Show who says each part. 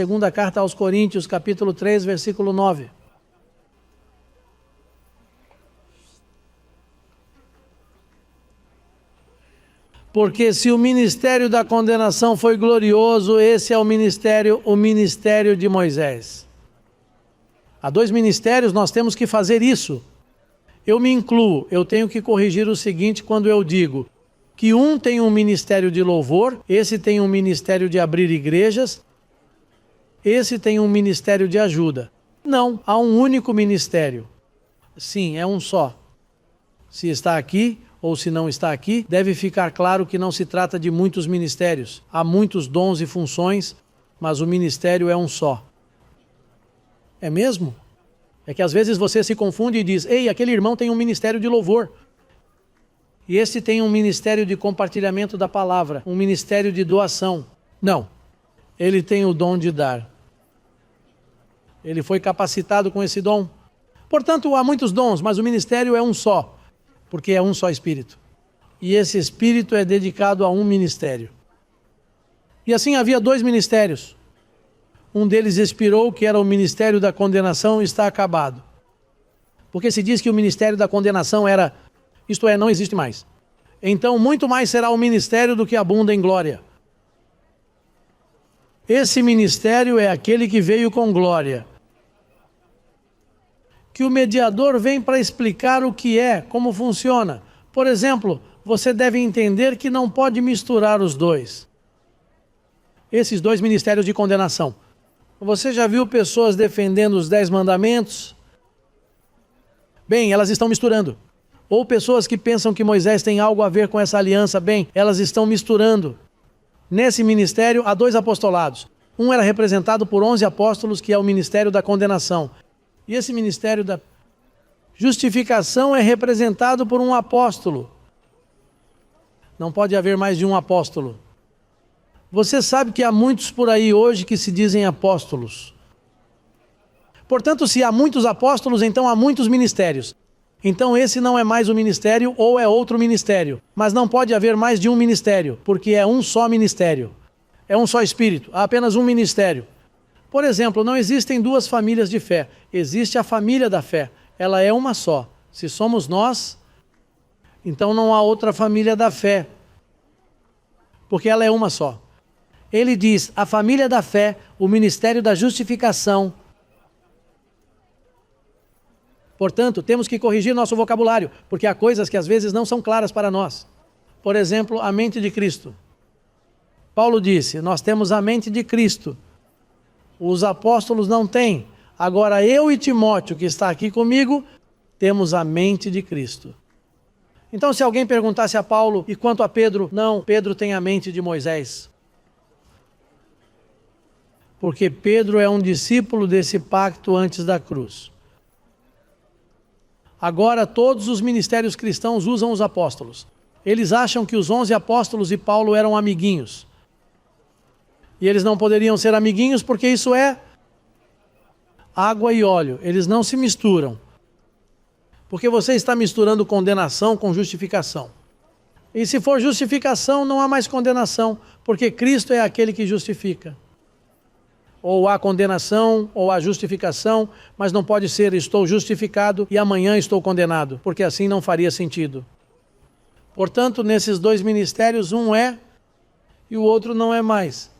Speaker 1: segunda carta aos Coríntios, capítulo 3, versículo 9. Porque se o ministério da condenação foi glorioso, esse é o ministério de Moisés. Há dois ministérios, nós temos que fazer isso. Eu me incluo, eu tenho que corrigir o seguinte quando eu digo que um tem um ministério de louvor, esse tem um ministério de abrir igrejas, esse tem um ministério de ajuda. Não, há um único ministério. Sim, é um só. Se está aqui ou se não está aqui, deve ficar claro que não se trata de muitos ministérios. Há muitos dons e funções, mas o ministério é um só. É mesmo? É que às vezes você se confunde e diz, ei, aquele irmão tem um ministério de louvor. E esse tem um ministério de compartilhamento da palavra, um ministério de doação. Não, ele tem o dom de dar. Ele foi capacitado com esse dom. Portanto, há muitos dons, mas o ministério é um só, porque é um só Espírito. E esse Espírito é dedicado a um ministério. E assim havia dois ministérios. Um deles expirou, que era o ministério da condenação, está acabado. Porque se diz que o ministério da condenação era, isto é, não existe mais. Então, muito mais será o ministério do que abunda em glória. Esse ministério é aquele que veio com glória. Que o mediador vem para explicar o que é, como funciona. Por exemplo, você deve entender que não pode misturar os dois. Esses dois ministérios de condenação. Você já viu pessoas defendendo os 10 mandamentos? Bem, elas estão misturando. Ou pessoas que pensam que Moisés tem algo a ver com essa aliança, bem, elas estão misturando. Nesse ministério há dois apostolados. Um era representado por 11 apóstolos, que é o ministério da condenação. E esse ministério da justificação é representado por um apóstolo. Não pode haver mais de um apóstolo. Você sabe que há muitos por aí hoje que se dizem apóstolos. Portanto, se há muitos apóstolos, então há muitos ministérios. Então esse não é mais um ministério ou é outro ministério. Mas não pode haver mais de um ministério, porque é um só ministério. É um só Espírito, há apenas um ministério. Por exemplo, não existem duas famílias de fé. Existe a família da fé. Ela é uma só. Se somos nós, então não há outra família da fé. Porque ela é uma só. Ele diz, a família da fé, o ministério da justificação. Portanto, temos que corrigir nosso vocabulário, porque há coisas que às vezes não são claras para nós. Por exemplo, a mente de Cristo. Paulo disse, nós temos a mente de Cristo. Os apóstolos não têm. Agora eu e Timóteo, que está aqui comigo, temos a mente de Cristo. Então se alguém perguntasse a Paulo, e quanto a Pedro? Não, Pedro tem a mente de Moisés. Porque Pedro é um discípulo desse pacto antes da cruz. Agora todos os ministérios cristãos usam os apóstolos. Eles acham que os 11 apóstolos e Paulo eram amiguinhos. E eles não poderiam ser amiguinhos porque isso é água e óleo. Eles não se misturam. Porque você está misturando condenação com justificação. E se for justificação, não há mais condenação, porque Cristo é aquele que justifica. Ou há condenação, ou há justificação, mas não pode ser estou justificado e amanhã estou condenado, porque assim não faria sentido. Portanto, nesses dois ministérios, um é e o outro não é mais.